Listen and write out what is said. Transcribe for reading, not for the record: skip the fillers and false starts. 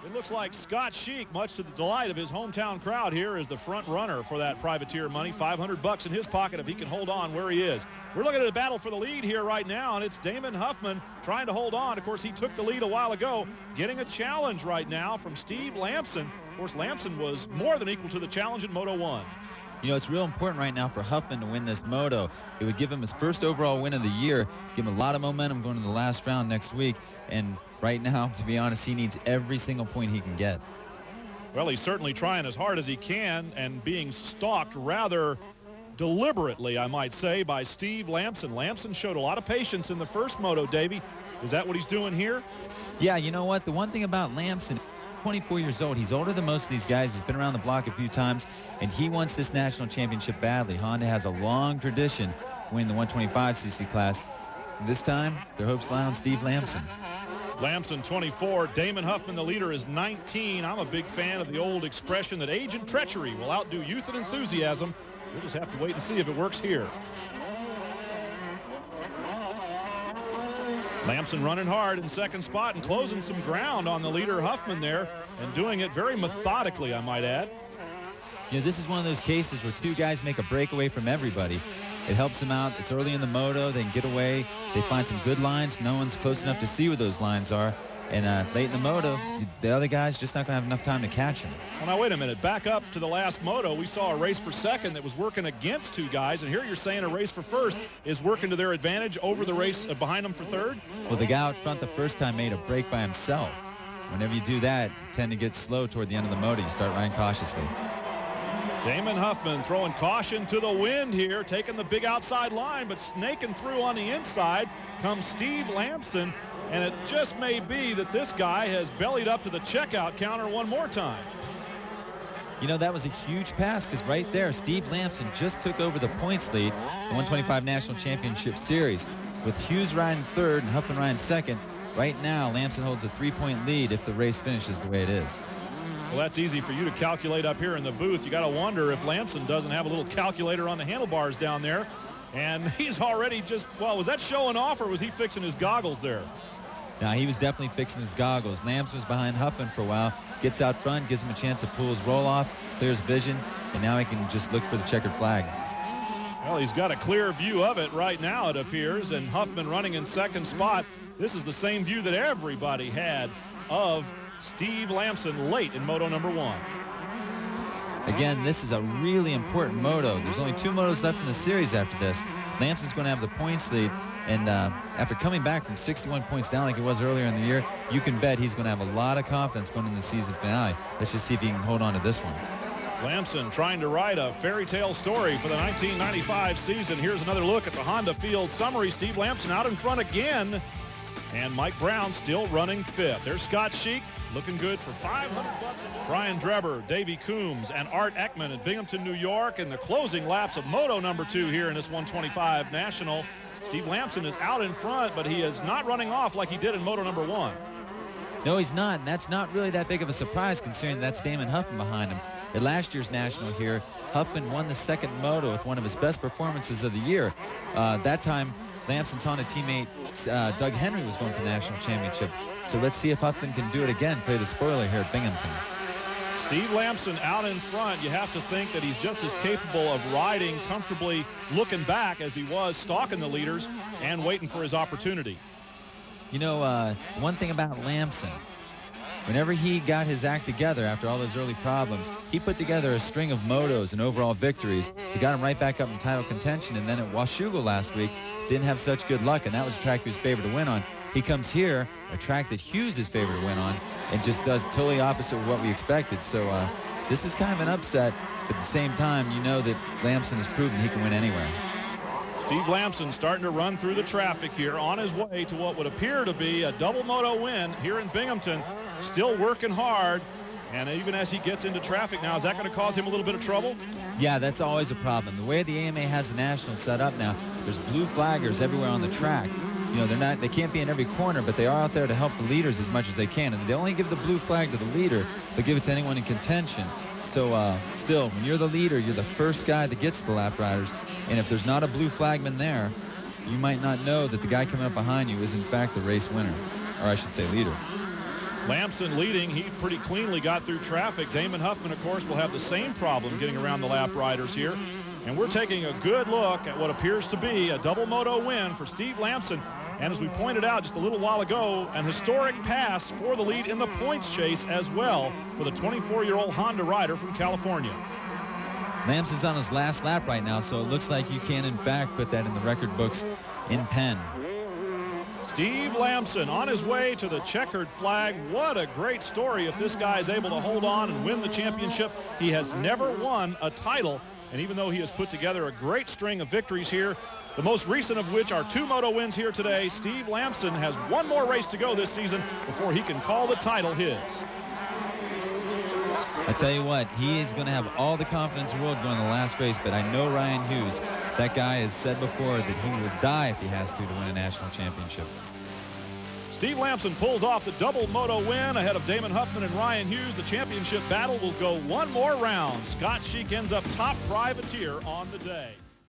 It looks like Scott Sheik, much to the delight of his hometown crowd here, is the front runner for that privateer money. $500 in his pocket if he can hold on where he is. We're looking at a battle for the lead here right now, and it's Damon Huffman trying to hold on. Of course, he took the lead a while ago, getting a challenge right now from Steve Lamson. Of course, Lamson was more than equal to the challenge in Moto 1. You know, it's real important right now for Huffman to win this moto. It would give him his first overall win of the year, give him a lot of momentum going to the last round next week. And right now, to be honest, he needs every single point he can get. Well, he's certainly trying as hard as he can and being stalked rather deliberately, I might say, by Steve Lamson. Lamson showed a lot of patience in the first moto, Davey. Is that what he's doing here? Yeah, you know what? The one thing about Lamson, 24 years old. He's older than most of these guys. He's been around the block a few times, and he wants this national championship badly. Honda has a long tradition winning the 125cc class. This time, their hopes lie on Steve Lamson. Lamson 24, Damon Huffman, the leader, is 19. I'm a big fan of the old expression that age and treachery will outdo youth and enthusiasm. We'll just have to wait and see if it works here. Lamson running hard in second spot and closing some ground on the leader Huffman there, and doing it very methodically, I might add. You know, this is one of those cases where two guys make a breakaway from everybody. It helps them out. It's early in the moto. They can get away. They find some good lines. No one's close enough to see where those lines are. And late in the moto, the other guy's just not going to have enough time to catch him. Well, now, wait a minute. Back up to the last moto, we saw a race for second that was working against two guys. And here you're saying a race for first is working to their advantage over the race behind them for third? Well, the guy out front the first time made a break by himself. Whenever you do that, you tend to get slow toward the end of the moto. You start riding cautiously. Damon Huffman throwing caution to the wind here, taking the big outside line, but snaking through on the inside comes Steve Lamson, and it just may be that this guy has bellied up to the checkout counter one more time. You know, that was a huge pass, because right there, Steve Lamson just took over the points lead, the 125 National Championship Series. With Hughes riding third and Huffman riding second, right now, Lamson holds a 3-point lead if the race finishes the way it is. Well, that's easy for you to calculate up here in the booth. You got to wonder if Lamson doesn't have a little calculator on the handlebars down there. And he's already just, well, was that showing off, or was he fixing his goggles there? Now, he was definitely fixing his goggles. Lamson was behind Huffman for a while, gets out front, gives him a chance to pull his roll off, clears vision, and now he can just look for the checkered flag. Well, he's got a clear view of it right now, it appears, and Huffman running in second spot. This is the same view that everybody had of Steve Lamson late in moto number 1. Again, this is a really important moto. There's only 2 motos left in the series after this. Lamson's going to have the points lead, and after coming back from 61 points down like he was earlier in the year, you can bet he's going to have a lot of confidence going into the season finale. Let's just see if he can hold on to this one. Lamson trying to write a fairy tale story for the 1995 season. Here's another look at the Honda Field summary. Steve Lamson out in front again, and Mike Brown still running 5th. There's Scott Sheik, looking good for $500. Brian Drebber, Davey Coombs, and Art Ekman in Binghamton, New York, in the closing laps of moto number 2 here in this 125 National. Steve Lamson is out in front, but he is not running off like he did in moto number 1. No, he's not, and that's not really that big of a surprise considering that's Damon Huffman behind him. At last year's National here, Huffman won the second moto with one of his best performances of the year. That time, Lamson's Honda teammate Doug Henry was going for the national championship. So let's see if Huffman can do it again, play the spoiler here at Binghamton. Steve Lamson out in front. You have to think that he's just as capable of riding comfortably, looking back as he was stalking the leaders and waiting for his opportunity. You know, one thing about Lamson, whenever he got his act together after all those early problems, he put together a string of motos and overall victories. He got him right back up in title contention, and then at Washougal last week, didn't have such good luck, and that was a track he was favored to win on. He comes here, a track that Hughes is favored to win on, and just does totally opposite of what we expected. So this is kind of an upset, but at the same time, you know that Lamson has proven he can win anywhere. Steve Lamson starting to run through the traffic here on his way to what would appear to be a double moto win here in Binghamton. Still working hard, and even as he gets into traffic now, is that going to cause him a little bit of trouble? Yeah, that's always a problem. The way the AMA has the National set up now, there's blue flaggers everywhere on the track. You know, they can't be in every corner, but they are out there to help the leaders as much as they can. And they only give the blue flag to the leader. They'll give it to anyone in contention. So still, when you're the leader, you're the first guy that gets the lap riders. And if there's not a blue flagman there, you might not know that the guy coming up behind you is in fact the race winner, or I should say leader. Lamson leading. He pretty cleanly got through traffic. Damon Huffman, of course, will have the same problem getting around the lap riders here. And we're taking a good look at what appears to be a double moto win for Steve Lamson. And as we pointed out just a little while ago, an historic pass for the lead in the points chase as well for the 24-year-old Honda rider from California. Lamson's on his last lap right now, so it looks like you can, in fact, put that in the record books in pen. Steve Lamson on his way to the checkered flag. What a great story if this guy is able to hold on and win the championship. He has never won a title, and even though he has put together a great string of victories here, the most recent of which are 2 moto wins here today, Steve Lamson has one more race to go this season before he can call the title his. I tell you what, he is going to have all the confidence in the world going to the last race, but I know Ryan Hughes. That guy has said before that he will die if he has to win a national championship. Steve Lamson pulls off the double moto win ahead of Damon Huffman and Ryan Hughes. The championship battle will go one more round. Scott Sheik ends up top privateer on the day.